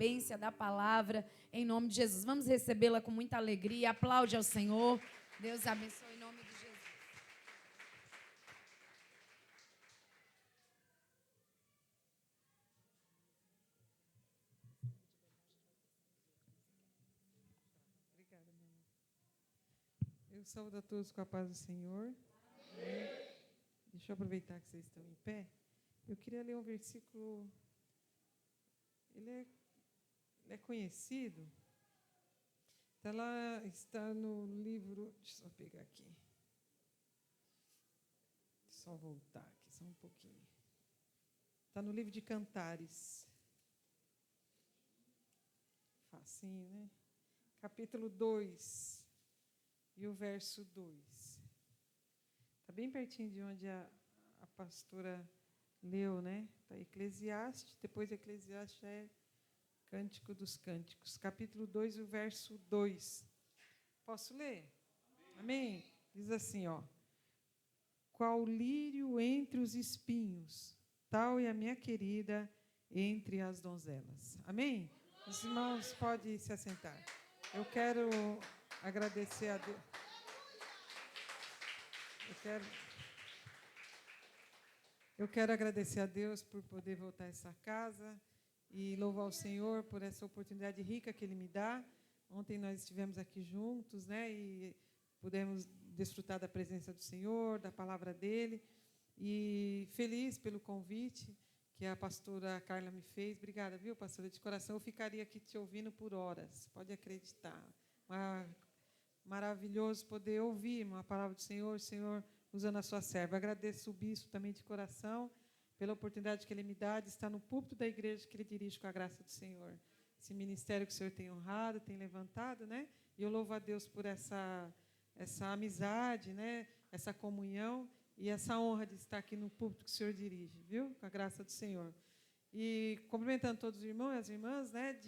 incumbência da palavra, em nome de Jesus. Vamos recebê-la com muita alegria. Aplaude ao Senhor. Deus abençoe em nome de Jesus. Obrigada, minha irmã. Eu saúdo a todos com a paz do Senhor. Deixa eu aproveitar que vocês estão em pé. Eu queria ler um versículo. Ele é conhecido. Está no livro. Deixa eu só pegar aqui. Só voltar aqui, só um pouquinho. Está no livro de Cantares. Facinho, né? Capítulo 2 e o verso 2. Está bem pertinho de onde a pastora leu, né? Está Eclesiastes, depois Eclesiastes já é Cântico dos Cânticos. Capítulo 2 e o verso 2. Posso ler? Amém? Diz assim, ó. Qual lírio entre os espinhos, tal é a minha querida entre as donzelas. Amém? Os irmãos podem se assentar. Eu quero agradecer a Deus. Eu quero agradecer a Deus por poder voltar a essa casa e louvar o Senhor por essa oportunidade rica que Ele me dá. Ontem nós estivemos aqui juntos, né, e pudemos desfrutar da presença do Senhor, da palavra dEle, e feliz pelo convite que a pastora Carla me fez. Obrigada, viu, pastora? De coração, eu ficaria aqui te ouvindo por horas, pode acreditar. Maravilhoso poder ouvir uma palavra do Senhor, o Senhor usando a sua serva. Agradeço o bispo também de coração pela oportunidade que ele me dá de estar no púlpito da igreja que ele dirige com a graça do Senhor. Esse ministério que o Senhor tem honrado, tem levantado, né? E eu louvo a Deus por essa amizade, né? Essa comunhão e essa honra de estar aqui no púlpito que o Senhor dirige, viu? Com a graça do Senhor. E cumprimentando todos os irmãos e as irmãs, né?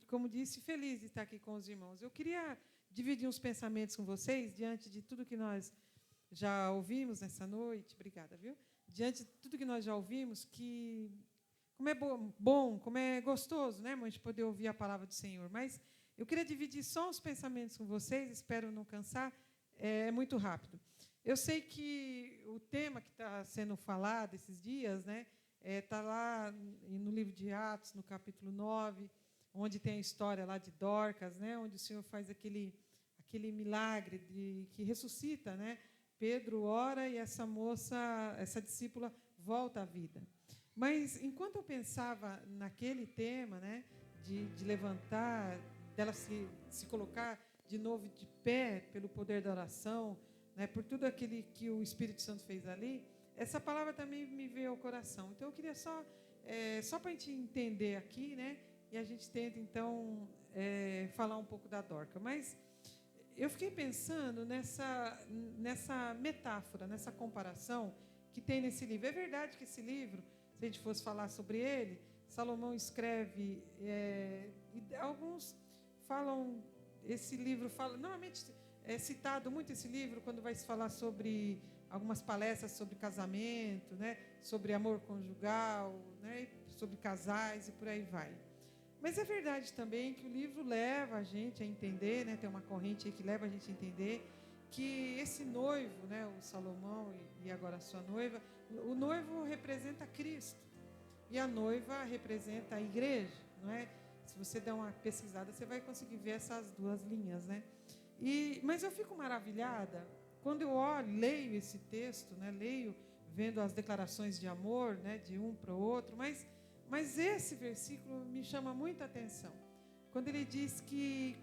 Como disse, feliz de estar aqui com os irmãos. Eu queria dividir uns pensamentos com vocês diante de tudo que nós já ouvimos nessa noite. Obrigada, viu? Diante de tudo que nós já ouvimos, que como é bom, como é gostoso, né, irmão, de poder ouvir a palavra do Senhor. Mas eu queria dividir só os pensamentos com vocês, espero não cansar, é muito rápido. Eu sei que o tema que está sendo falado esses dias, né, está lá no livro de Atos, no capítulo 9, onde tem a história lá de Dorcas, né, onde o Senhor faz aquele milagre que ressuscita, né? Pedro ora e essa moça, essa discípula, volta à vida. Mas, enquanto eu pensava naquele tema, né, de levantar, dela se colocar de novo de pé pelo poder da oração, né, por tudo aquilo que o Espírito Santo fez ali, essa palavra também me veio ao coração. Então, eu queria só para a gente entender aqui, né, e a gente tenta, então, falar um pouco da Dorca. Mas eu fiquei pensando nessa metáfora, nessa comparação que tem nesse livro. É verdade que esse livro, se a gente fosse falar sobre ele, Salomão escreve, alguns falam, esse livro fala, normalmente é citado muito esse livro quando vai se falar sobre algumas palestras sobre casamento, né, sobre amor conjugal, né, sobre casais e por aí vai. Mas é verdade também que o livro leva a gente a entender, né, tem uma corrente aí que leva a gente a entender que esse noivo, né, o Salomão e agora a sua noiva, o noivo representa Cristo e a noiva representa a igreja, não é? Se você der uma pesquisada, você vai conseguir ver essas duas linhas, né? Mas eu fico maravilhada quando eu leio esse texto, né, vendo as declarações de amor, né, de um para o outro, mas esse versículo me chama muita atenção. Quando ele diz que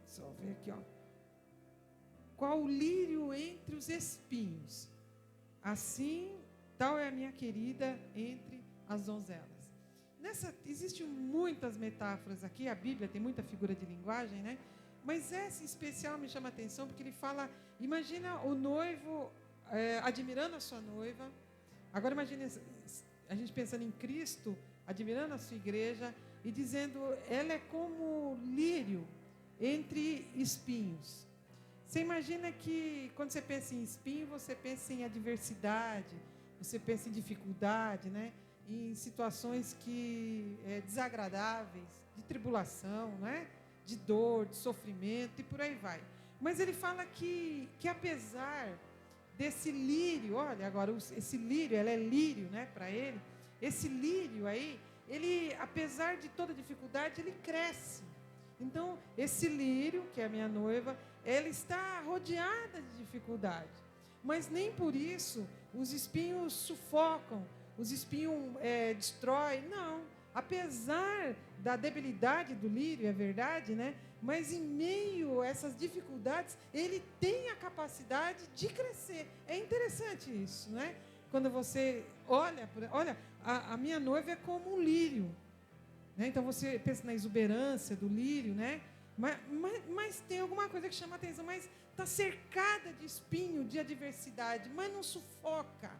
só ver aqui, ó. Qual lírio entre os espinhos, assim tal é a minha querida entre as donzelas. Existem muitas metáforas aqui, a Bíblia tem muita figura de linguagem, né? Mas essa em especial me chama a atenção porque ele fala, imagina o noivo admirando a sua noiva. Agora imagine a gente pensando em Cristo, admirando a sua igreja e dizendo, ela é como lírio entre espinhos. Você imagina que quando você pensa em espinho, você pensa em adversidade, você pensa em dificuldade, né? em situações desagradáveis, de tribulação, né? De dor, de sofrimento e por aí vai. Mas ele fala que apesar desse lírio, olha agora, esse lírio, ela é lírio, né, para ele, esse lírio aí, ele, apesar de toda dificuldade, ele cresce. Então, esse lírio, que é a minha noiva, ela está rodeada de dificuldade. Mas nem por isso os espinhos sufocam, os espinhos destroem. Não. Apesar da debilidade do lírio, é verdade, né? Mas em meio a essas dificuldades, ele tem a capacidade de crescer. É interessante isso, né? Quando você olha, a minha noiva é como um lírio. Né? Então você pensa na exuberância do lírio, né? Mas tem alguma coisa que chama a atenção, mas está cercada de espinho, de adversidade, mas não sufoca,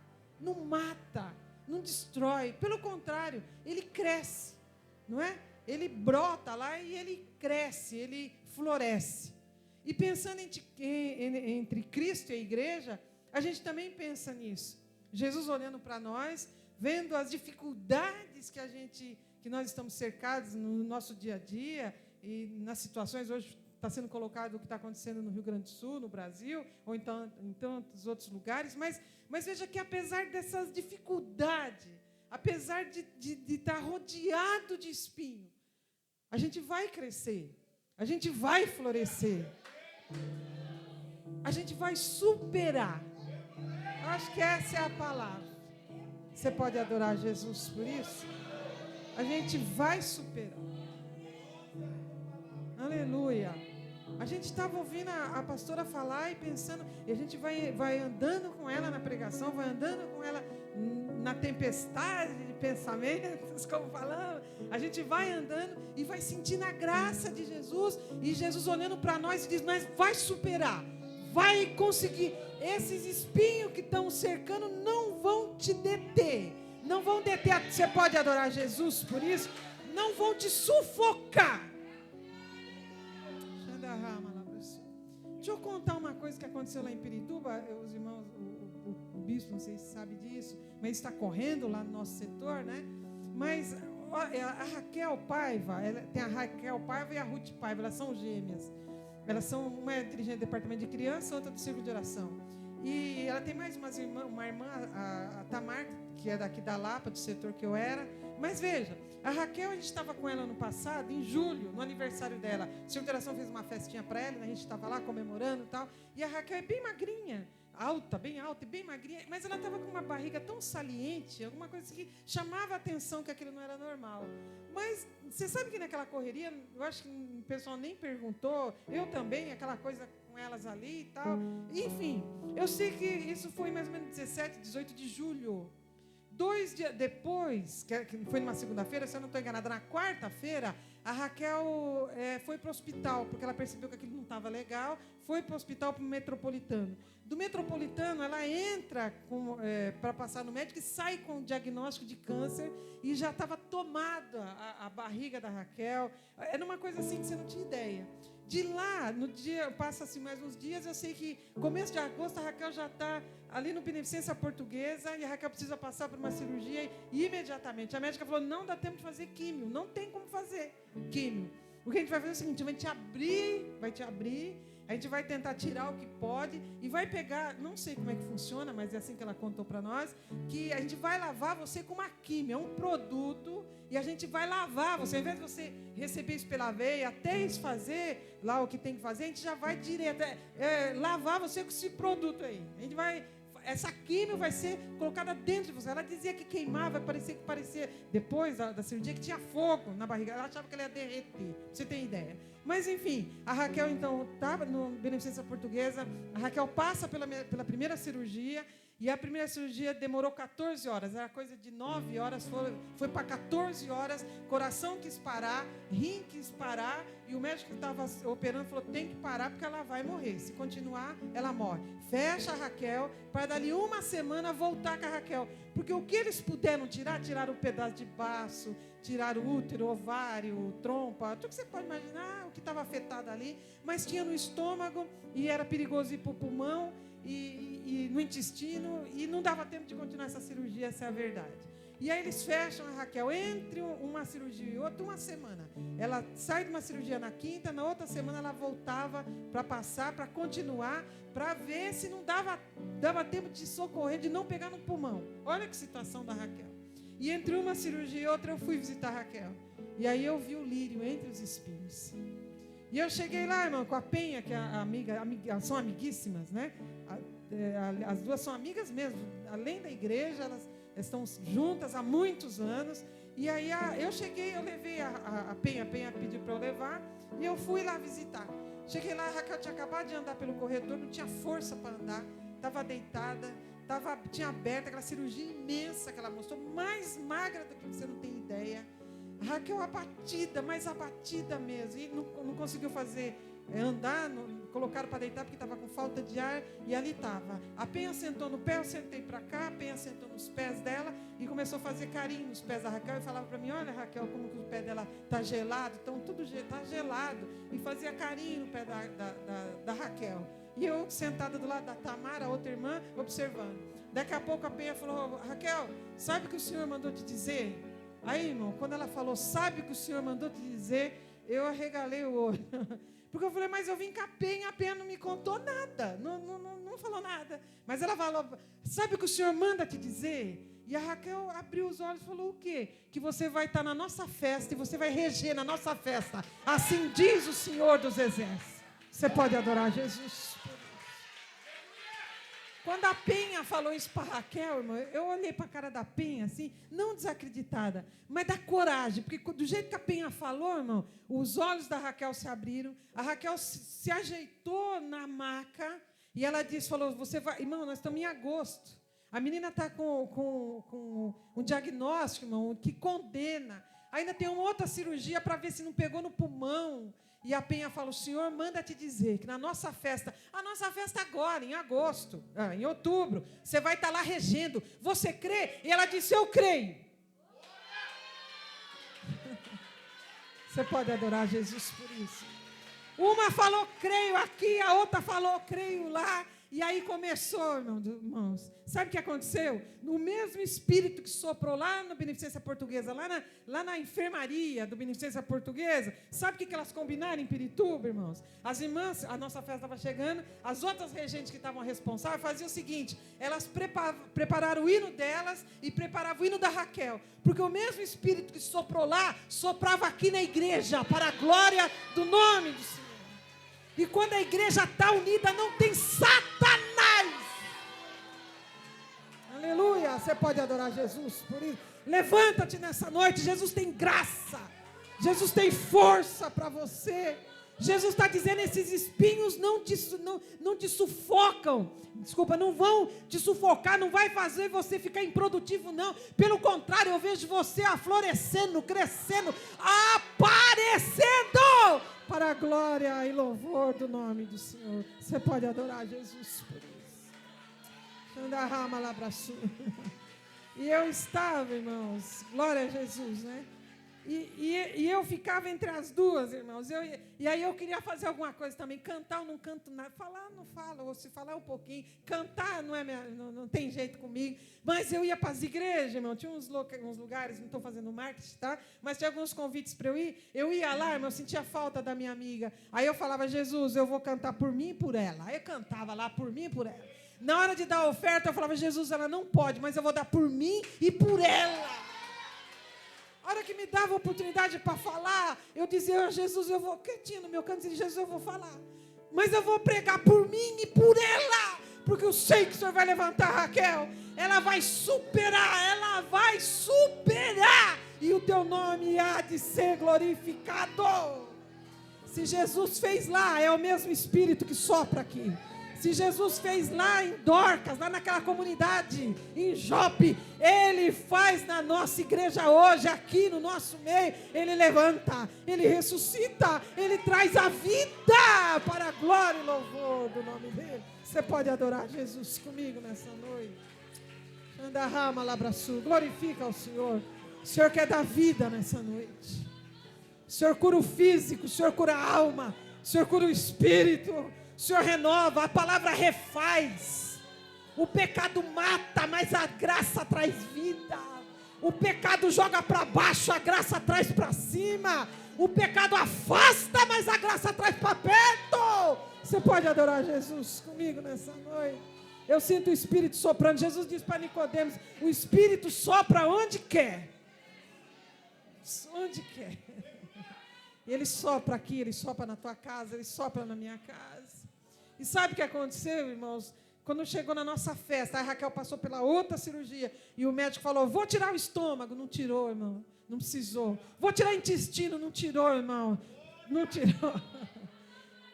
não mata, não destrói. Pelo contrário, ele cresce, não é? Ele brota lá e ele cresce, ele floresce. E pensando entre Cristo e a igreja, a gente também pensa nisso. Jesus olhando para nós, vendo as dificuldades que nós estamos cercados no nosso dia a dia e nas situações. Hoje está sendo colocado o que está acontecendo no Rio Grande do Sul, no Brasil, ou então em tantos outros lugares, mas veja que apesar dessas dificuldades, apesar de estar rodeado de espinho, a gente vai crescer, a gente vai florescer, a gente vai superar. Eu acho que essa é a palavra. Você pode adorar Jesus por isso? A gente vai superar. Aleluia. A gente estava ouvindo a pastora falar e pensando, e a gente vai andando com ela na pregação, vai andando com ela na tempestade de pensamentos, como falamos. A gente vai andando e vai sentindo a graça de Jesus, e Jesus olhando para nós e diz, mas vai superar, vai conseguir. Esses espinhos que estão cercando não vão te deter, não vão deter. Você pode adorar Jesus por isso? Não vão te sufocar. Deixa eu contar uma coisa que aconteceu lá em Pirituba. Os irmãos, o bispo, não sei se sabe disso, mas está correndo lá no nosso setor, né? Mas a Raquel Paiva, tem a Raquel Paiva e a Ruth Paiva, elas são gêmeas. Elas são, uma é dirigente do departamento de criança, outra do círculo de oração. E ela tem mais uma irmã, a Tamar, que é daqui da Lapa, do setor que eu era. Mas veja, a Raquel, a gente estava com ela no passado, em julho, no aniversário dela. O círculo de oração fez uma festinha para ela, a gente estava lá comemorando e tal. E a Raquel é bem magrinha, bem alta e bem magrinha, mas ela estava com uma barriga tão saliente, alguma coisa que chamava a atenção que aquilo não era normal. Mas você sabe que naquela correria, eu acho que o pessoal nem perguntou, eu também, aquela coisa com elas ali e tal. Enfim, eu sei que isso foi mais ou menos 17, 18 de julho. 2 dias depois, que foi numa segunda-feira, se eu não estou enganada, na quarta-feira, a Raquel foi para o hospital, porque ela percebeu que aquilo não estava legal, foi para o hospital, para o Metropolitano. Do Metropolitano, ela entra para passar no médico e sai com o diagnóstico de câncer, e já estava tomada a barriga da Raquel. Era uma coisa assim que você não tinha ideia. De lá, no dia, passa-se mais uns dias, eu sei que começo de agosto a Raquel já está ali no Beneficência Portuguesa, e a Raquel precisa passar por uma cirurgia e imediatamente. A médica falou, não dá tempo de fazer químio, não tem como fazer químio. O que a gente vai fazer é o seguinte, vai te abrir, a gente vai tentar tirar o que pode e vai pegar, não sei como é que funciona, mas é assim que ela contou para nós, que a gente vai lavar você com uma químio, é um produto, e a gente vai lavar você, ao invés de você receber isso pela veia, até isso fazer lá o que tem que fazer, a gente já vai direto, lavar você com esse produto aí. A gente vai, essa químio vai ser colocada dentro de você. Ela dizia que queimava, parecia depois da cirurgia, que tinha fogo na barriga. Ela achava que ela ia derreter, pra você ter ideia. Mas, enfim, a Raquel, então, estava no Beneficência Portuguesa. A Raquel passa pela primeira cirurgia. E a primeira cirurgia demorou 14 horas. Era coisa de 9 horas, foi para 14 horas. Coração quis parar, rim quis parar. E o médico que estava operando falou, tem que parar porque ela vai morrer. Se continuar, ela morre. Fecha a Raquel, para dali uma semana voltar com a Raquel. Porque o que eles puderam tirar, tiraram um pedaço de baço, tiraram o útero, ovário, trompa, tudo que você pode imaginar, o que estava afetado ali. Mas tinha no estômago e era perigoso ir para o pulmão. E no intestino, e não dava tempo de continuar essa cirurgia, essa é a verdade. E aí eles fecham a Raquel entre uma cirurgia e outra, uma semana. Ela sai de uma cirurgia na quinta, na outra semana ela voltava para passar, para continuar, para ver se não dava tempo de socorrer, de não pegar no pulmão. Olha que situação da Raquel. E entre uma cirurgia e outra eu fui visitar a Raquel. E aí eu vi o lírio entre os espinhos. E eu cheguei lá, irmão, com a Penha, que é a amiga, são amiguíssimas, né? As duas são amigas mesmo. Além da igreja, elas estão juntas há muitos anos. E aí eu cheguei, eu levei a Penha pediu para eu levar, e eu fui lá visitar. Cheguei lá, a Raquel tinha acabado de andar pelo corredor, não tinha força para andar, estava deitada, tinha aberta aquela cirurgia imensa que ela mostrou, mais magra do que você não tem ideia. A Raquel abatida, mais abatida mesmo, e não conseguiu andar, colocaram para deitar porque estava com falta de ar, e ali estava. A Penha sentou no pé, eu sentei para cá, a Penha sentou nos pés dela e começou a fazer carinho nos pés da Raquel e falava para mim: olha, Raquel, como que o pé dela está gelado, então tudo está gelado, e fazia carinho no pé da Raquel. E eu sentada do lado da Tamara, outra irmã, observando. Daqui a pouco a Penha falou: Raquel, sabe o que o Senhor mandou te dizer? Aí, irmão, quando ela falou, sabe o que o Senhor mandou te dizer, eu arregalei o olho. Porque eu falei, mas eu vim com a Penha não me contou nada, não falou nada. Mas ela falou, sabe o que o Senhor manda te dizer? E a Raquel abriu os olhos e falou, o quê? Que você vai estar na nossa festa e você vai reger na nossa festa. Assim diz o Senhor dos Exércitos. Você pode adorar Jesus por isso. Quando a Penha falou isso para Raquel, irmão, eu olhei para a cara da Penha, assim, não desacreditada, mas da coragem, porque do jeito que a Penha falou, irmão, os olhos da Raquel se abriram, a Raquel se ajeitou na maca, e ela falou, você vai, irmão, nós estamos em agosto, a menina está com um diagnóstico, irmão, que condena, ainda tem uma outra cirurgia para ver se não pegou no pulmão. E a Penha fala, o Senhor manda te dizer que na nossa festa, a nossa festa agora, em agosto, em outubro, você vai estar lá regendo. Você crê? E ela disse, eu creio. Você pode adorar Jesus por isso. Uma falou, creio aqui, a outra falou, creio lá. E aí começou, irmãos. Sabe o que aconteceu? No mesmo espírito que soprou lá no Beneficência Portuguesa, lá na enfermaria do Beneficência Portuguesa, sabe o que elas combinaram em Pirituba, irmãos? As irmãs, a nossa festa estava chegando, as outras regentes que estavam responsáveis faziam o seguinte, elas prepararam o hino delas e preparavam o hino da Raquel, porque o mesmo espírito que soprou lá, soprava aqui na igreja, para a glória do nome do Senhor. E quando a igreja está unida, não tem Satanás. Aleluia. Você pode adorar Jesus por isso. Levanta-te nessa noite. Jesus tem graça. Jesus tem força para você. Jesus está dizendo, esses espinhos não te sufocam. Desculpa, não vão te sufocar, não vai fazer você ficar improdutivo, não. Pelo contrário, eu vejo você aflorescendo, crescendo, aparecendo para a glória e louvor do nome do Senhor. Você pode adorar Jesus por isso. E eu estava, irmãos, glória a Jesus, né? E eu ficava entre as duas, irmãos. E aí eu queria fazer alguma coisa também. Cantar, eu não canto nada. Falar, não falo. Ou se falar um pouquinho. Cantar não tem jeito comigo. Mas eu ia para as igrejas, irmão. Tinha uns lugares, não estou fazendo marketing, tá? Mas tinha alguns convites para eu ir. Eu ia lá, irmão, eu sentia falta da minha amiga. Aí eu falava, Jesus, eu vou cantar por mim e por ela. Aí eu cantava lá por mim e por ela. Na hora de dar a oferta, eu falava, Jesus, ela não pode, mas eu vou dar por mim e por ela. A hora que me dava a oportunidade para falar, eu dizia, Jesus, eu vou quietinho no meu canto, e Jesus, eu vou falar. Mas eu vou pregar por mim e por ela, porque eu sei que o Senhor vai levantar a Raquel. Ela vai superar, e o teu nome há de ser glorificado. Se Jesus fez lá, é o mesmo Espírito que sopra aqui. Se Jesus fez lá em Dorcas, lá naquela comunidade, em Jope, Ele faz na nossa igreja hoje, aqui no nosso meio. Ele levanta, Ele ressuscita, Ele traz a vida para a glória e louvor do nome dEle. Você pode adorar Jesus comigo nessa noite. Andarrama labraçu, glorifica ao Senhor. O Senhor quer dar vida nessa noite. O Senhor cura o físico, o Senhor cura a alma, o Senhor cura o espírito. O Senhor renova, a palavra refaz. O pecado mata, mas a graça traz vida. O pecado joga para baixo, a graça traz para cima. O pecado afasta, mas a graça traz para perto. Você pode adorar Jesus comigo nessa noite? Eu sinto o Espírito soprando. Jesus disse para Nicodemos: o Espírito sopra onde quer. Onde quer. Ele sopra aqui, ele sopra na tua casa, ele sopra na minha casa. E sabe o que aconteceu, irmãos? Quando chegou na nossa festa, a Raquel passou pela outra cirurgia e o médico falou: vou tirar o estômago. Não tirou, irmão. Não precisou. Vou tirar o intestino. Não tirou, irmão. Não tirou.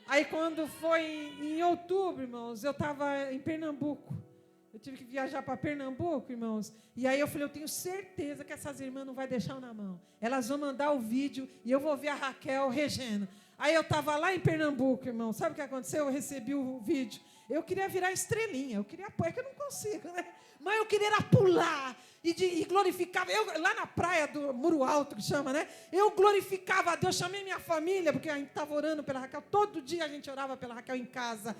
Aí quando foi em outubro, irmãos, eu estava em Pernambuco. Eu tive que viajar para Pernambuco, irmãos. E aí eu falei: eu tenho certeza que essas irmãs não vão deixar eu na mão. Elas vão mandar o vídeo e eu vou ver a Raquel regendo. Aí eu estava lá em Pernambuco, irmão. Sabe o que aconteceu? Eu recebi o vídeo. Eu queria virar estrelinha. Eu queria apoiar, que eu não consigo, né? Mas eu queria era pular e glorificava. Eu, lá na praia do Muro Alto, que chama, né? Eu glorificava a Deus. Chamei minha família, porque a gente estava orando pela Raquel. Todo dia a gente orava pela Raquel em casa,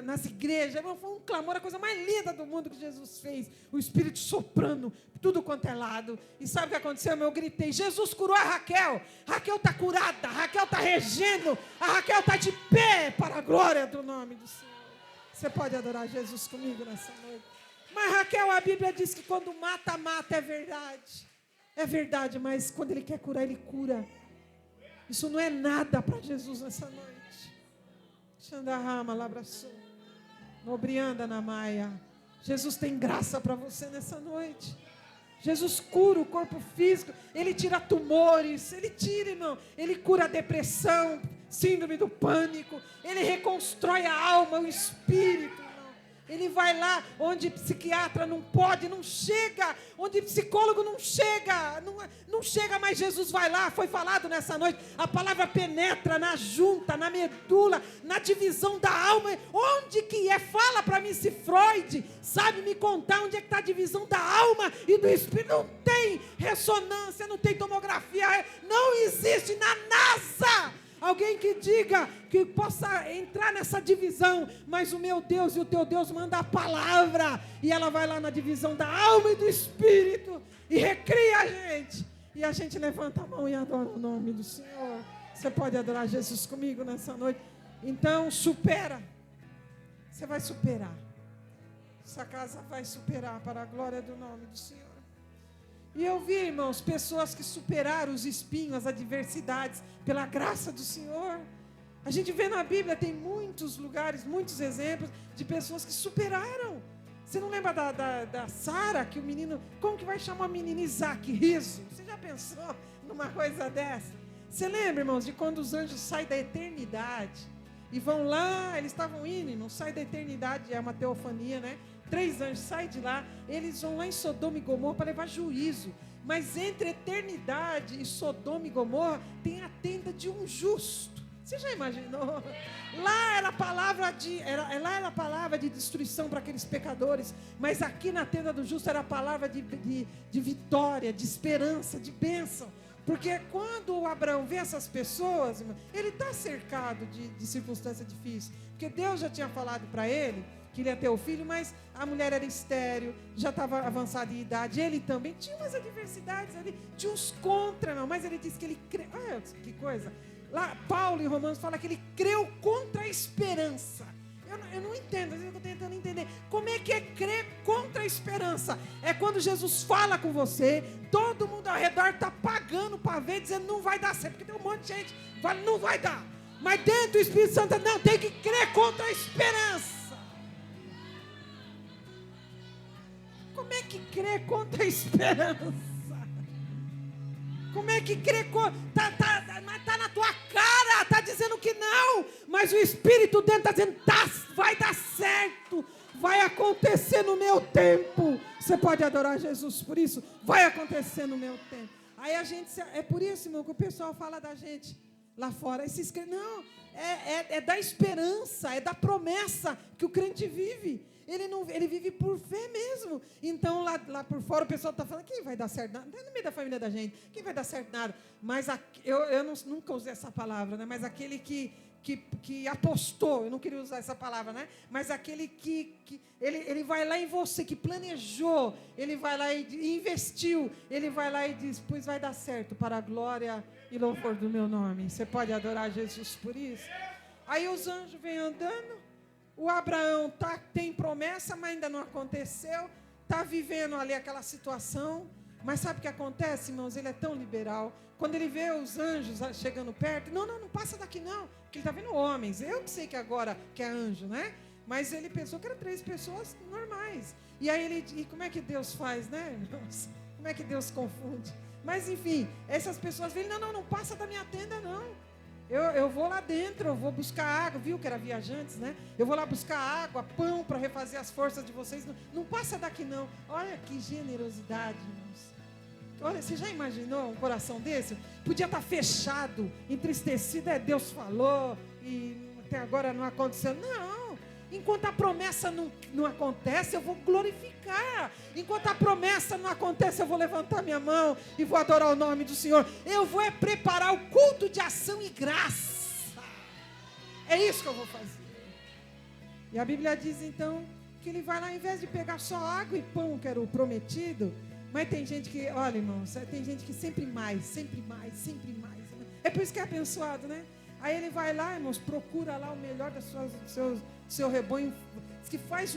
nas igrejas. Foi um clamor, a coisa mais linda do mundo que Jesus fez. O Espírito soprando, tudo quanto é lado. E sabe o que aconteceu? Eu gritei: Jesus curou a Raquel. Raquel está curada. Raquel está regendo. A Raquel está de pé para a glória do nome do Senhor. Você pode adorar Jesus comigo nessa noite? Mas Raquel, a Bíblia diz que quando mata, mata, é verdade. É verdade, mas quando Ele quer curar, Ele cura. Isso não é nada para Jesus nessa noite. Xandarrama, labraçou. Nobrianda na maia. Jesus tem graça para você nessa noite. Jesus cura o corpo físico. Ele tira tumores. Ele tira, irmão. Ele cura a depressão, síndrome do pânico. Ele reconstrói a alma, o espírito. Ele vai lá onde psiquiatra não pode, não chega, onde psicólogo não chega, não chega, mas Jesus vai lá. Foi falado nessa noite, a palavra penetra na junta, na medula, na divisão da alma. Onde que é? Fala para mim se Freud sabe me contar onde é que está a divisão da alma e do espírito. Não tem ressonância, não tem tomografia, não existe na NASA alguém que diga que possa entrar nessa divisão, mas o meu Deus e o teu Deus manda a palavra, e ela vai lá na divisão da alma e do espírito, e recria a gente, e a gente levanta a mão e adora o nome do Senhor. Você pode adorar Jesus comigo nessa noite? Então supera, você vai superar, essa casa vai superar para a glória do nome do Senhor. E eu vi, irmãos, pessoas que superaram os espinhos, as adversidades, pela graça do Senhor. A gente vê na Bíblia, tem muitos lugares, muitos exemplos de pessoas que superaram. Você não lembra da Sara, que o menino, como que vai chamar o menino Isaac? Riso. Você já pensou numa coisa dessa? Você lembra, irmãos, de quando os anjos saem da eternidade e vão lá, eles estavam indo, não sai da eternidade, é uma teofania, né? 3 anjos saem de lá, eles vão lá em Sodoma e Gomorra para levar juízo. Mas entre eternidade e Sodoma e Gomorra tem a tenda de um justo. Você já imaginou? Lá era a palavra de destruição para aqueles pecadores, mas aqui na tenda do justo era a palavra de vitória, de esperança, de bênção. Porque quando o Abraão vê essas pessoas, irmão, ele está cercado de circunstâncias difíceis. Porque Deus já tinha falado para ele que ele ia ter o filho, mas a mulher era estéril, já estava avançada em idade, ele também tinha umas adversidades ali, tinha uns contra, não, mas ele disse que ele creu, que coisa, lá Paulo em Romanos fala que ele creu contra a esperança. Eu não entendo, às vezes eu estou tentando entender, como é que é crer contra a esperança? É quando Jesus fala com você, todo mundo ao redor está pagando para ver, dizendo não vai dar certo, porque tem um monte de gente que fala não vai dar, mas dentro do Espírito Santo, não, tem que crer contra a esperança. Como é que crê contra a esperança? Como é que crê contra... Está na tua cara, está dizendo que não, mas o Espírito dentro está dizendo, vai dar certo, vai acontecer no meu tempo. Você pode adorar Jesus por isso? Vai acontecer no meu tempo. Aí a gente, é por isso, irmão, que o pessoal fala da gente lá fora, não, é da esperança, é da promessa que o crente vive. Ele vive por fé mesmo. Então, lá por fora, o pessoal está falando que vai dar certo nada. Não é no meio da família da gente, que vai dar certo nada. Mas eu nunca usei essa palavra, né? Mas aquele que que apostou, eu não queria usar essa palavra, né? Mas aquele que ele vai lá em você, que planejou, ele vai lá e investiu, ele vai lá e diz, pois vai dar certo para a glória e louvor do meu nome. Você pode adorar Jesus por isso? Aí os anjos vêm andando, o Abraão tem promessa, mas ainda não aconteceu, está vivendo ali aquela situação, mas sabe o que acontece, irmãos? Ele é tão liberal. Quando ele vê os anjos chegando perto, não passa daqui não, porque ele está vendo homens. Eu que sei que agora que é anjo, né? Mas ele pensou que eram 3 pessoas normais. E aí e como é que Deus faz, né, irmãos? Como é que Deus confunde? Mas enfim, essas pessoas veem, não passa da minha tenda não. Eu vou lá dentro, eu vou buscar água, viu que era viajantes, né? Eu vou lá buscar água, pão para refazer as forças de vocês. Não passa daqui não. Olha que generosidade, irmãos. Olha, você já imaginou um coração desse? Podia estar fechado, entristecido, Deus falou e até agora não aconteceu. Não, enquanto a promessa não acontece, eu vou glorificar. Enquanto a promessa não acontece, eu vou levantar minha mão e vou adorar o nome do Senhor. Eu vou preparar o culto de ação e graça. É isso que eu vou fazer. E a Bíblia diz então que ele vai lá, ao invés de pegar só água e pão, que era o prometido. Mas tem gente que, olha, irmãos, tem gente que sempre mais. É por isso que é abençoado, né? Aí ele vai lá, irmãos, procura lá o melhor do seu rebanho, que faz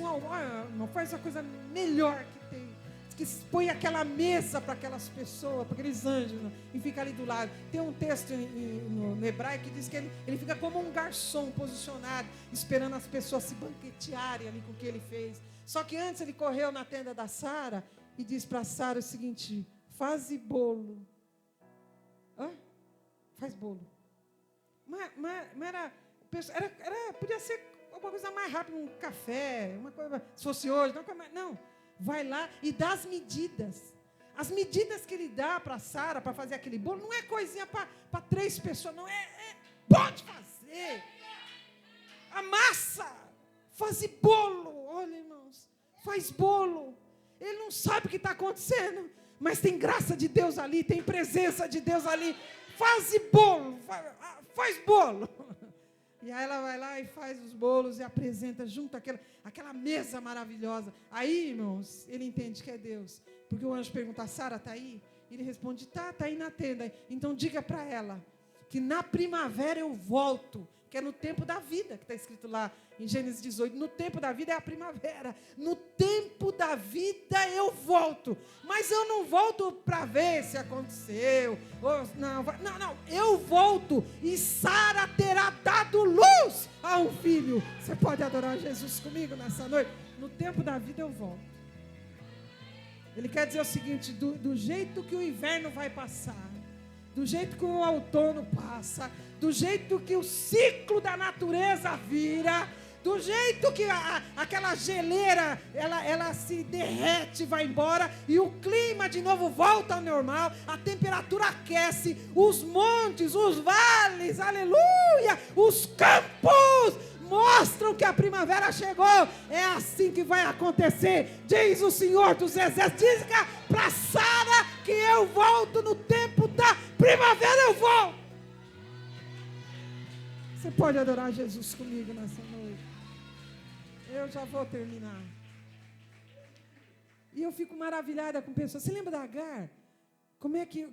faz uma coisa melhor que tem, que põe aquela mesa para aquelas pessoas, para aqueles anjos, né? E fica ali do lado. Tem um texto no hebraico que diz que ele fica como um garçom posicionado, esperando as pessoas se banquetearem ali com o que ele fez. Só que antes ele correu na tenda da Sara e diz para Sara o seguinte: faze bolo. Faz bolo. Mas podia ser uma coisa mais rápida, um café, uma coisa, se fosse hoje, não, vai lá e dá as medidas. As medidas que ele dá para Sara para fazer aquele bolo não é coisinha para 3 pessoas, não pode fazer. A massa, faz bolo, olha, irmãos, faz bolo. Ele não sabe o que está acontecendo, mas tem graça de Deus ali, tem presença de Deus ali. Faz bolo, faz bolo. E aí ela vai lá e faz os bolos e apresenta junto aquela mesa maravilhosa. Aí, irmãos, ele entende que é Deus. Porque o anjo pergunta: Sara, está aí? Ele responde: tá aí na tenda. Então diga para ela que na primavera eu volto. Que é no tempo da vida, que está escrito lá em Gênesis 18. No tempo da vida é a primavera. No tempo da vida eu volto. Mas eu não volto para ver se aconteceu. Não, eu volto e Sara terá dado luz a um filho. Você pode adorar Jesus comigo nessa noite? No tempo da vida eu volto. Ele quer dizer o seguinte: do jeito que o inverno vai passar, do jeito que o outono passa, do jeito que o ciclo da natureza vira, do jeito que aquela geleira ela se derrete, vai embora e o clima de novo volta ao normal, a temperatura aquece, os montes, os vales, aleluia, os campos mostram que a primavera chegou. É assim que vai acontecer, diz o Senhor dos Exércitos. Diz para Sara que eu volto no tempo da primavera, eu volto. Você pode adorar Jesus comigo nessa noite? Eu já vou terminar. E eu fico maravilhada com pessoas. Você lembra da Agar? Como é que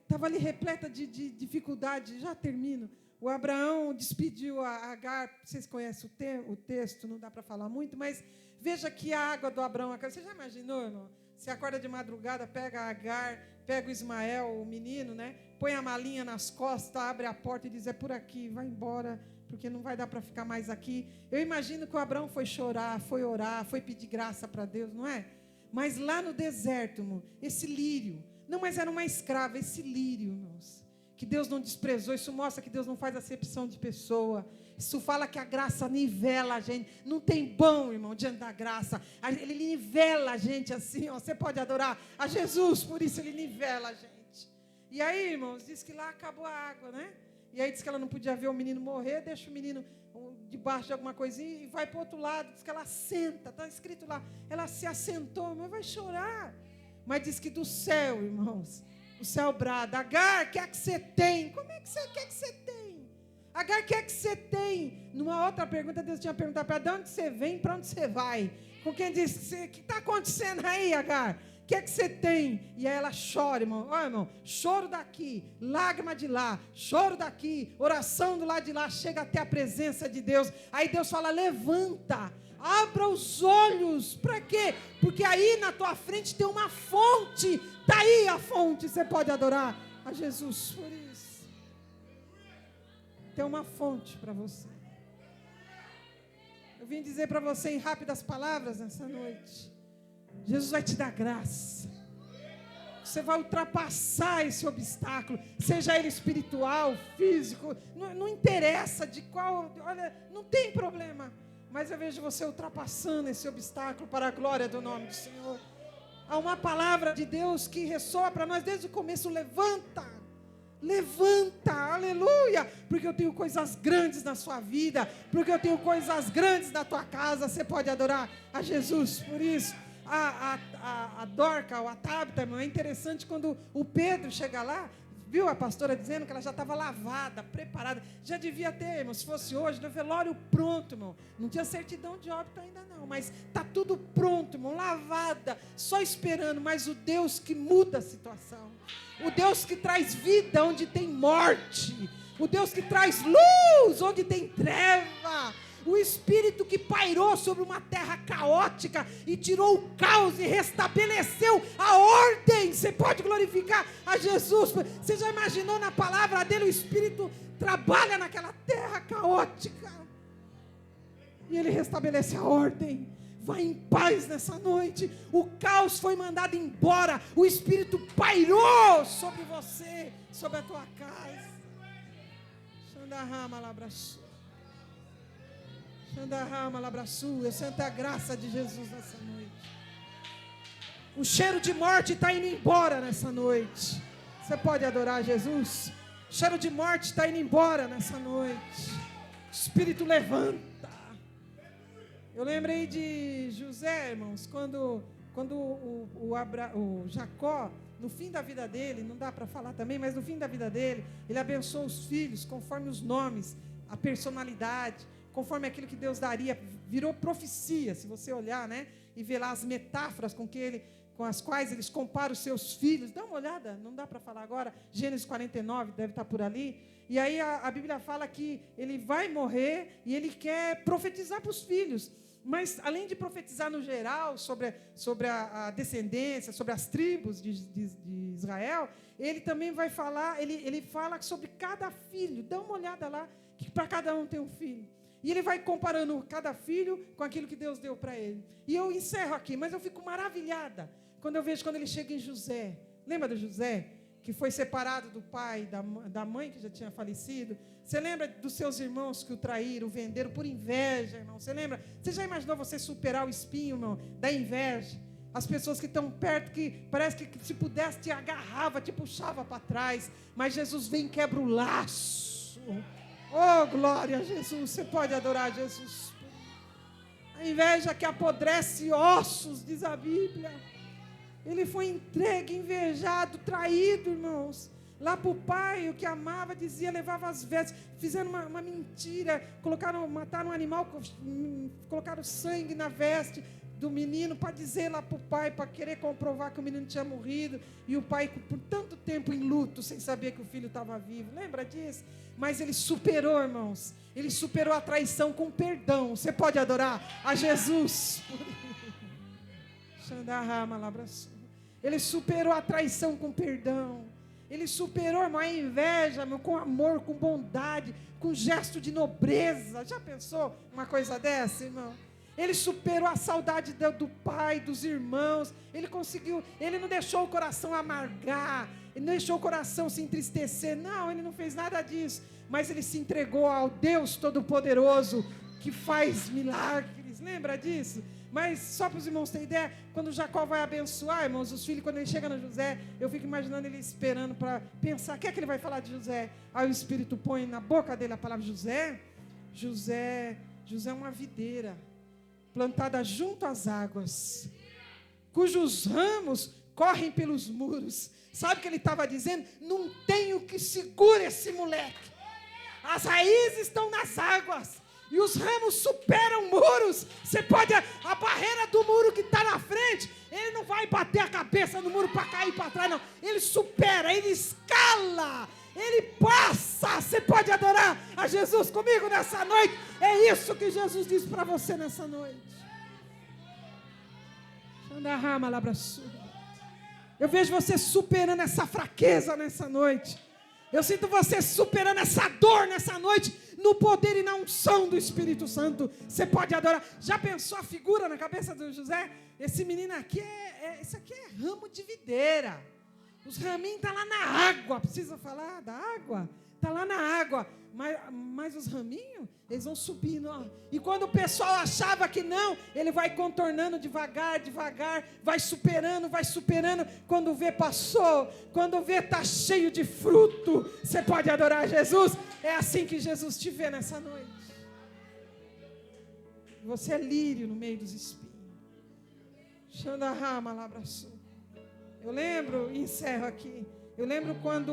estava ali repleta de dificuldade? Já termino. O Abraão despediu a Agar. Vocês conhecem o texto, não dá para falar muito, mas veja que a água do Abraão... Você já imaginou, irmão? Você acorda de madrugada, pega a Agar, pega o Ismael, o menino, né? Põe a malinha nas costas, abre a porta e diz: é por aqui, vai embora, porque não vai dar para ficar mais aqui. Eu imagino que o Abraão foi chorar, foi orar, foi pedir graça para Deus, não é? Mas lá no deserto, irmão, esse lírio, não, mas era uma escrava, esse lírio, irmãos, que Deus não desprezou. Isso mostra que Deus não faz acepção de pessoa. Isso fala que a graça nivela a gente. Não tem bom, irmão, diante da graça. Ele nivela a gente assim, ó. Você pode adorar a Jesus, por isso ele nivela a gente. E aí, irmãos, diz que lá acabou a água, né? E aí diz que ela não podia ver o menino morrer, deixa o menino debaixo de alguma coisinha e vai para o outro lado. Diz que ela senta, está escrito lá. Ela se assentou, mas vai chorar. Mas diz que do céu, irmãos, o céu brada: Agar, o que é que você tem? Como é que você quer que você tem? Agar, o que é que você tem? Numa outra pergunta, Deus tinha perguntado para ela, de onde você vem, para onde você vai? Com quem disse, o que está acontecendo aí, Agar? O que é que você tem? E aí ela chora, irmão. Olha, irmão, choro daqui, lágrima de lá, choro daqui, oração do lado de lá, chega até a presença de Deus. Aí Deus fala, levanta, abra os olhos. Para quê? Porque aí na tua frente tem uma fonte. Está aí a fonte, você pode adorar a Jesus por isso. Tem uma fonte para você. Eu vim dizer para você em rápidas palavras nessa noite. Jesus vai te dar graça. Você vai ultrapassar esse obstáculo, seja ele espiritual, físico, não interessa de qual, olha, não tem problema. Mas eu vejo você ultrapassando esse obstáculo para a glória do nome do Senhor. Há uma palavra de Deus que ressoa para nós desde o começo, levanta, aleluia, porque eu tenho coisas grandes na sua vida, porque eu tenho coisas grandes na tua casa, você pode adorar a Jesus por isso. A Dorca, ou a Tabita, irmão, é interessante quando o Pedro chega lá, viu a pastora dizendo que ela já estava lavada, preparada, já devia ter, irmão, se fosse hoje, no velório pronto, irmão, não tinha certidão de óbito ainda não, mas está tudo pronto, irmão, lavada, só esperando, mas o Deus que muda a situação, o Deus que traz vida onde tem morte, o Deus que traz luz onde tem treva, o Espírito que pairou sobre uma terra caótica e tirou o caos e restabeleceu a ordem. Você pode glorificar a Jesus. Você já imaginou na palavra dele, o Espírito trabalha naquela terra caótica e ele restabelece a ordem. Vai em paz nessa noite. O caos foi mandado embora. O Espírito pairou sobre você, sobre a tua casa. Xandarrama labraçu. Xandarrama labraçu. Eu sinto a graça de Jesus nessa noite. O cheiro de morte está indo embora nessa noite. Você pode adorar Jesus? O cheiro de morte está indo embora nessa noite. O Espírito levanta. Eu lembrei de José, irmãos, quando o Jacó, no fim da vida dele, não dá para falar também, mas no fim da vida dele, ele abençoou os filhos conforme os nomes, a personalidade, conforme aquilo que Deus daria, virou profecia, se você olhar, né, e ver lá as metáforas com as quais eles comparam os seus filhos. Dá uma olhada, não dá para falar agora, Gênesis 49, deve estar por ali. E aí a Bíblia fala que ele vai morrer e ele quer profetizar para os filhos. Mas, além de profetizar no geral sobre a descendência, sobre as tribos de Israel, ele também vai falar, ele fala sobre cada filho. Dá uma olhada lá, que para cada um tem um filho. E ele vai comparando cada filho com aquilo que Deus deu para ele. E eu encerro aqui, mas eu fico maravilhada quando eu vejo quando ele chega em José. Lembra do José? Que foi separado do pai, da mãe que já tinha falecido. Você lembra dos seus irmãos que o traíram, o venderam por inveja, irmão? Você lembra? Você já imaginou você superar o espinho, irmão, da inveja? As pessoas que estão perto, que parece que se pudesse te agarrava, te puxava para trás. Mas Jesus vem e quebra o laço. Oh, glória a Jesus. Você pode adorar Jesus. A inveja que apodrece ossos, diz a Bíblia. Ele foi entregue, invejado, traído, irmãos. Lá para o pai, o que amava, dizia, levava as vestes, fizeram uma mentira, mataram um animal, colocaram sangue na veste do menino, para dizer lá para o pai, para querer comprovar que o menino tinha morrido, e o pai, por tanto tempo em luto, sem saber que o filho estava vivo. Lembra disso? Mas ele superou, irmãos, ele superou a traição com perdão. Você pode adorar a Jesus. Ele superou a traição com perdão. Ele superou, irmão, a inveja, meu, com amor, com bondade, com gesto de nobreza. Já pensou uma coisa dessa, irmão? Ele superou a saudade do pai, dos irmãos. Ele conseguiu, ele não deixou o coração amargar, ele não deixou o coração se entristecer. Não, ele não fez nada disso. Mas ele se entregou ao Deus Todo-Poderoso, que faz milagres. Lembra disso? Mas só para os irmãos terem ideia, quando Jacó vai abençoar, irmãos, os filhos, quando ele chega no José, eu fico imaginando ele esperando para pensar, o que é que ele vai falar de José? Aí o Espírito põe na boca dele a palavra José. José é uma videira, plantada junto às águas, cujos ramos correm pelos muros. Sabe o que ele estava dizendo? Não tem o que segura esse moleque. As raízes estão nas águas. E os ramos superam muros. Você pode, a barreira do muro que está na frente, ele não vai bater a cabeça no muro para cair para trás, não. Ele supera, ele escala, ele passa. Você pode adorar a Jesus comigo nessa noite? É isso que Jesus diz para você nessa noite. Eu vejo você superando essa fraqueza nessa noite. Eu sinto você superando essa dor nessa noite, no poder e na unção do Espírito Santo. Você pode adorar. Já pensou a figura na cabeça do José? Esse menino aqui, esse aqui é ramo de videira. Os raminhos estão lá na água. Precisa falar da água? Está lá na água. Mas os raminhos, eles vão subindo. Ó. E quando o pessoal achava que não, ele vai contornando devagar, devagar, vai superando. Quando vê, passou. Quando vê, está cheio de fruto. Você pode adorar Jesus? É assim que Jesus te vê nessa noite. Você é lírio no meio dos espinhos. Xandarrama, labraçu. Eu lembro, e encerro aqui. Eu lembro quando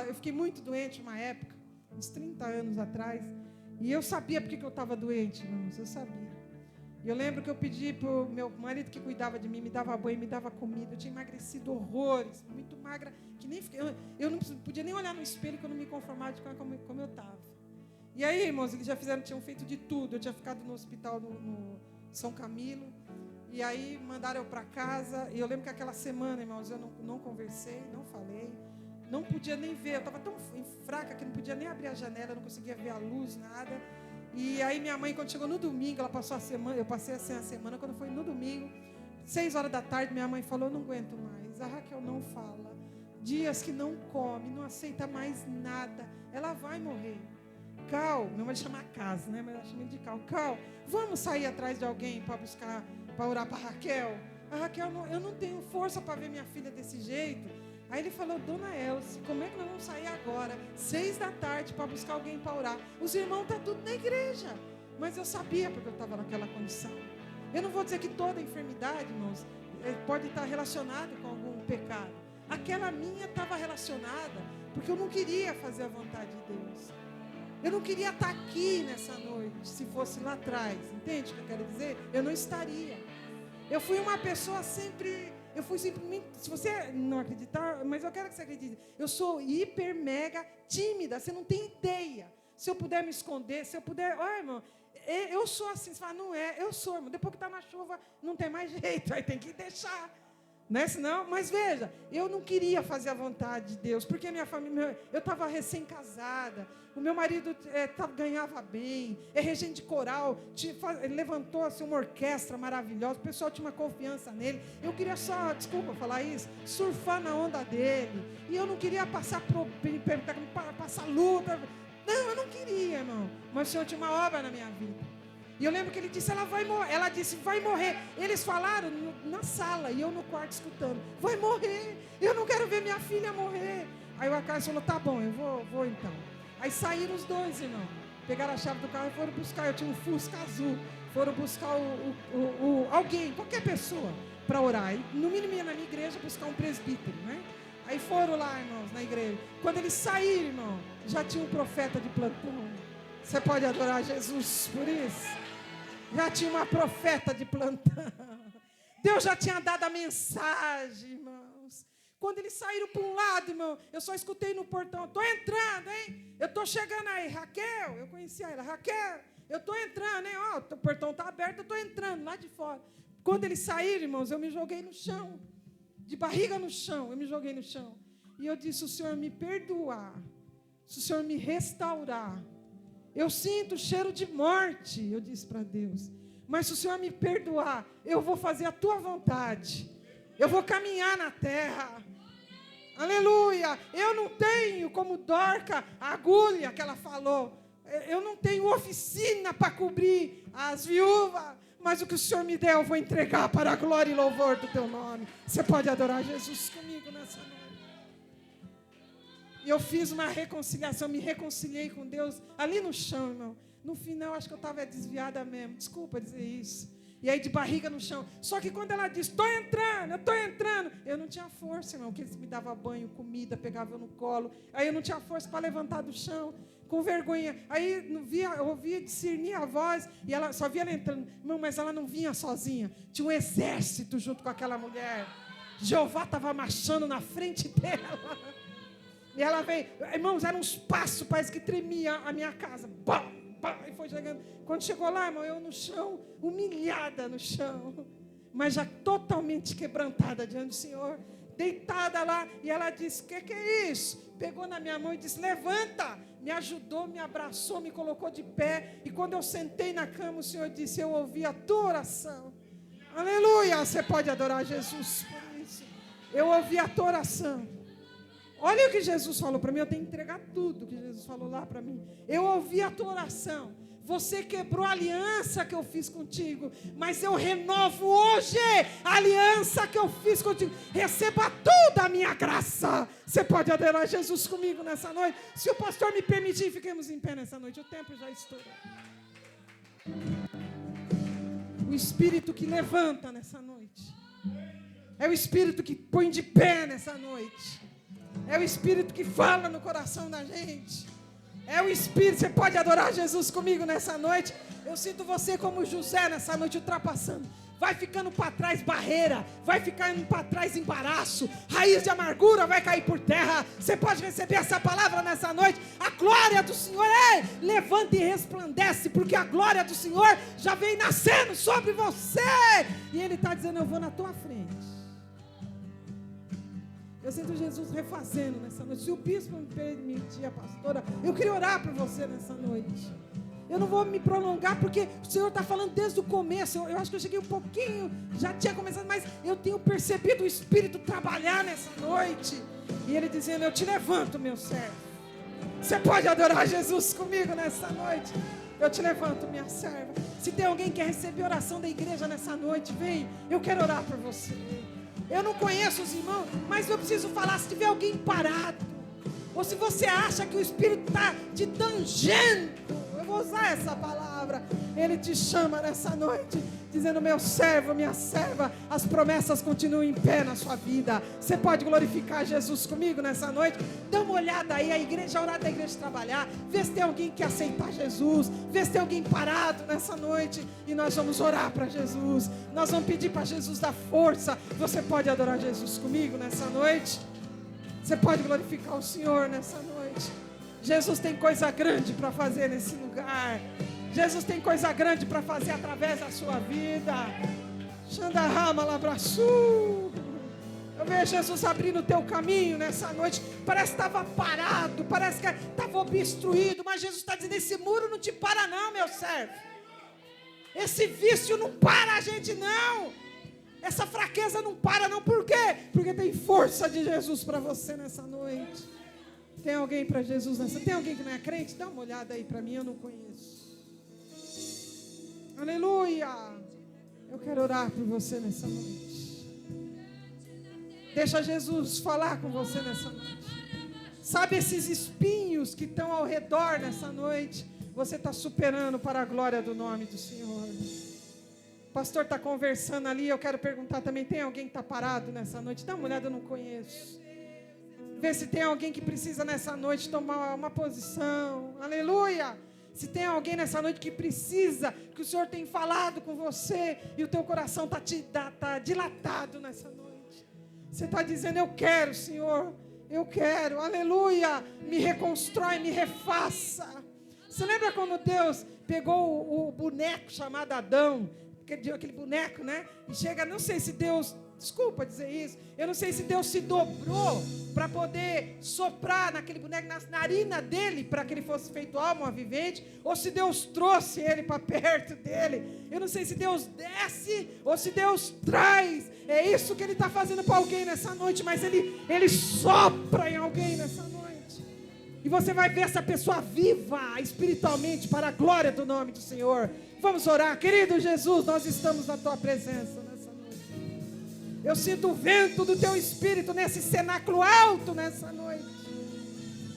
eu fiquei muito doente uma época, uns 30 anos atrás, e eu sabia porque que eu estava doente, irmãos, eu sabia. E eu lembro que eu pedi para o meu marido que cuidava de mim, me dava banho, me dava comida. Eu tinha emagrecido horrores, muito magra, que nem eu não podia nem olhar no espelho que eu não me conformava de como eu estava. E aí, irmãos, eles já tinham feito de tudo. Eu tinha ficado no hospital no São Camilo. E aí mandaram eu para casa. E eu lembro que aquela semana, irmãos, eu não conversei, não falei. Não podia nem ver. Eu estava tão fraca que não podia nem abrir a janela, não conseguia ver a luz, nada. E aí minha mãe, quando chegou no domingo, ela passou a semana. Eu passei assim a semana. Quando foi no domingo, 6 horas da tarde, minha mãe falou: eu não aguento mais. A Raquel não fala. Dias que não come, não aceita mais nada. Ela vai morrer. Cal, minha mãe chama casa, né? Mas ela chama de Cal. Cal, vamos sair atrás de alguém para buscar, para orar para Raquel? A Raquel, eu não tenho força para ver minha filha desse jeito. Aí ele falou: dona Elce, como é que nós vamos sair agora, 6 da tarde, para buscar alguém para orar? Os irmãos estão tudo na igreja. Mas eu sabia porque eu estava naquela condição. Eu não vou dizer que toda enfermidade, irmãos, pode estar relacionada com algum pecado. Aquela minha estava relacionada porque eu não queria fazer a vontade de Deus. Eu não queria estar aqui nessa noite, se fosse lá atrás. Entende o que eu quero dizer? Eu não estaria. Eu fui uma pessoa eu fui simplesmente, se você não acreditar, mas eu quero que você acredite, eu sou hiper, mega tímida, você não tem ideia. Se eu puder me esconder, se eu puder, olha, irmão, eu sou assim, você fala, não é, eu sou, irmão, depois que está na chuva, não tem mais jeito, aí tem que deixar. Não é senão, mas veja, eu não queria fazer a vontade de Deus, porque minha família, eu estava recém-casada, o meu marido ganhava bem, é regente de coral, levantou assim, uma orquestra maravilhosa, o pessoal tinha uma confiança nele, eu queria só, desculpa falar isso, surfar na onda dele, e eu não queria passar luta, não, eu não queria, irmão, mas o Senhor tinha uma obra na minha vida. E eu lembro que ele disse, ela disse, vai morrer. Eles falaram na sala e eu no quarto escutando, vai morrer, eu não quero ver minha filha morrer. Aí o Acácio falou, tá bom, eu vou então. Aí saíram os dois, irmão, pegaram a chave do carro e foram buscar, eu tinha um Fusca azul, foram buscar alguém, qualquer pessoa, para orar. E, no mínimo ia na minha igreja buscar um presbítero, né? Aí foram lá, irmãos, na igreja. Quando eles saíram, irmão, já tinha um profeta de plantão. Você pode adorar Jesus por isso? Já tinha uma profeta de plantão. Deus já tinha dado a mensagem, irmãos. Quando eles saíram para um lado, irmão, eu só escutei no portão, estou entrando, hein? Eu estou chegando aí, Raquel, eu conhecia ela, Raquel, eu estou entrando, hein? Ó, o portão está aberto, eu estou entrando lá de fora. Quando eles saíram, irmãos, eu me joguei no chão, de barriga no chão, eu me joguei no chão. E eu disse, se o Senhor me perdoar, se o Senhor me restaurar, eu sinto cheiro de morte, eu disse para Deus. Mas se o Senhor me perdoar, eu vou fazer a tua vontade. Eu vou caminhar na terra. Aleluia. Eu não tenho, como Dorca, a agulha que ela falou. Eu não tenho oficina para cobrir as viúvas. Mas o que o Senhor me der, eu vou entregar para a glória e louvor do teu nome. Você pode adorar Jesus comigo nessa noite. E eu fiz uma reconciliação, me reconciliei com Deus ali no chão, irmão. No final, acho que eu estava desviada mesmo. Desculpa dizer isso. E aí de barriga no chão. Só que quando ela disse, estou entrando, eu não tinha força, irmão, porque eles me davam banho, comida, pegavam eu no colo. Aí eu não tinha força para levantar do chão, com vergonha. Aí eu ouvia discernir a voz, e ela só via ela entrando. Irmão, mas ela não vinha sozinha. Tinha um exército junto com aquela mulher. Jeová estava marchando na frente dela. E ela veio, irmãos, eram uns passos, parece que tremia a minha casa. Bam! E foi chegando. Quando chegou lá, irmão, eu no chão, humilhada no chão, mas já totalmente quebrantada diante do Senhor, deitada lá, e ela disse, que é isso? Pegou na minha mão e disse, levanta, me ajudou, me abraçou, me colocou de pé, e quando eu sentei na cama, o Senhor disse, eu ouvi a tua oração. Aleluia, você pode adorar Jesus por isso. Eu ouvi a tua oração. Olha o que Jesus falou para mim, eu tenho que entregar tudo que Jesus falou lá para mim. Eu ouvi a tua oração, você quebrou a aliança que eu fiz contigo, mas eu renovo hoje a aliança que eu fiz contigo. Receba toda a minha graça. Você pode adorar Jesus comigo nessa noite? Se o pastor me permitir, fiquemos em pé nessa noite, o tempo já estourou. O Espírito que levanta nessa noite, é o Espírito que põe de pé nessa noite. É o Espírito que fala no coração da gente. É o Espírito, você pode adorar Jesus comigo nessa noite? Eu sinto você como José nessa noite ultrapassando. Vai ficando para trás barreira, vai ficando para trás embaraço, raiz de amargura vai cair por terra. Você pode receber essa palavra nessa noite. A glória do Senhor, levanta e resplandece, porque a glória do Senhor já vem nascendo sobre você. E Ele está dizendo, eu vou na tua frente. Eu sinto Jesus refazendo nessa noite. Se o bispo me permitir, a pastora, eu queria orar por você nessa noite. Eu não vou me prolongar, porque o Senhor está falando desde o começo. Eu acho que eu cheguei um pouquinho, já tinha começado, mas eu tenho percebido o Espírito trabalhar nessa noite. E Ele dizendo, eu te levanto, meu servo. Você pode adorar Jesus comigo nessa noite? Eu te levanto, minha serva. Se tem alguém que quer receber oração da igreja nessa noite, vem, eu quero orar por você. Eu não conheço os irmãos, mas eu preciso falar, se tiver alguém parado, ou se você acha que o Espírito está te tangendo, eu vou usar essa palavra, Ele te chama nessa noite, dizendo, meu servo, minha serva, as promessas continuam em pé na sua vida. Você pode glorificar Jesus comigo nessa noite? Dá uma olhada aí, a igreja, a hora da igreja trabalhar, vê se tem alguém que quer aceitar Jesus, vê se tem alguém parado nessa noite, e nós vamos orar para Jesus, nós vamos pedir para Jesus dar força. Você pode adorar Jesus comigo nessa noite? Você pode glorificar o Senhor nessa noite? Jesus tem coisa grande para fazer nesse lugar. Jesus tem coisa grande para fazer através da sua vida. Xandarrama labraçu. Eu vejo Jesus abrindo o teu caminho nessa noite. Parece que estava parado, parece que estava obstruído, mas Jesus está dizendo, esse muro não te para não, meu servo. Esse vício não para a gente não. Essa fraqueza não para não. Por quê? Porque tem força de Jesus para você nessa noite. Tem alguém para Jesus nessa? Tem alguém que não é crente? Dá uma olhada aí para mim, eu não conheço. Aleluia. Eu quero orar por você nessa noite. Deixa Jesus falar com você nessa noite. Sabe esses espinhos que estão ao redor nessa noite? Você está superando para a glória do nome do Senhor. O pastor está conversando ali, eu quero perguntar também, tem alguém que está parado nessa noite? Dá uma olhada, eu não conheço. Vê se tem alguém que precisa nessa noite tomar uma posição. Aleluia! Se tem alguém nessa noite que precisa, que o Senhor tem falado com você, e o teu coração está dilatado nessa noite. Você está dizendo, eu quero, Senhor, eu quero, aleluia, me reconstrói, me refaça. Você lembra quando Deus pegou o boneco chamado Adão, aquele boneco, né? E chega, não sei se Deus, desculpa dizer isso, eu não sei se Deus se dobrou para poder soprar naquele boneco, na narina dele, para que ele fosse feito alma vivente, ou se Deus trouxe ele para perto dele. Eu não sei se Deus desce ou se Deus traz. É isso que Ele está fazendo para alguém nessa noite, mas Ele sopra em alguém nessa noite. E você vai ver essa pessoa viva espiritualmente para a glória do nome do Senhor. Vamos orar. Querido Jesus, nós estamos na Tua presença nessa noite. Eu sinto o vento do Teu Espírito nesse cenáculo alto nessa noite.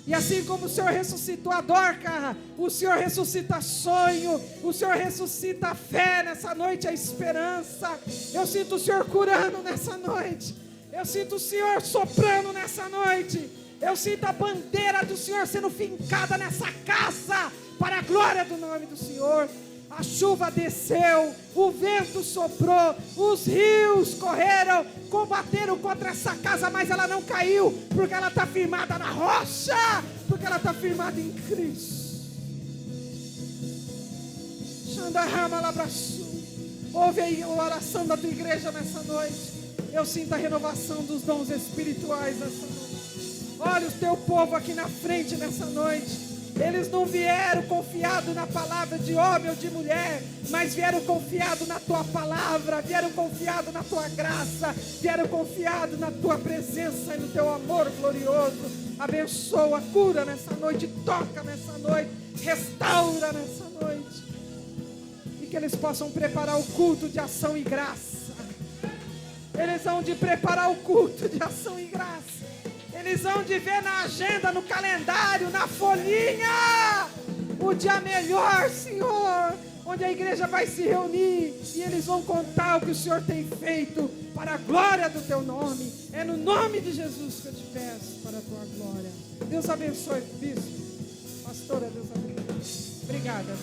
E assim como o Senhor ressuscitou a Dorca, o Senhor ressuscita sonho, o Senhor ressuscita a fé nessa noite, a esperança. Eu sinto o Senhor curando nessa noite. Eu sinto o Senhor soprando nessa noite. Eu sinto a bandeira do Senhor sendo fincada nessa casa, para a glória do nome do Senhor. A chuva desceu, o vento soprou, os rios correram, combateram contra essa casa, mas ela não caiu, porque ela está firmada na rocha, porque ela está firmada em Cristo. Xandarrama Labraçu. Ouve aí a oração da tua igreja nessa noite. Eu sinto a renovação dos dons espirituais nessa noite. Olha o teu povo aqui na frente nessa noite. Eles não vieram confiados na palavra de homem ou de mulher, mas vieram confiados na tua palavra, vieram confiados na tua graça, vieram confiados na tua presença e no teu amor glorioso. Abençoa, cura nessa noite, toca nessa noite, restaura nessa noite. E que eles possam preparar o culto de ação e graça. Eles vão de preparar o culto de ação e graça. Eles vão de ver na agenda, no calendário, na folhinha, o dia melhor, Senhor, onde a igreja vai se reunir e eles vão contar o que o Senhor tem feito para a glória do teu nome. É no nome de Jesus que eu te peço, para a tua glória. Deus abençoe, bispo, pastora, Deus abençoe. Obrigada.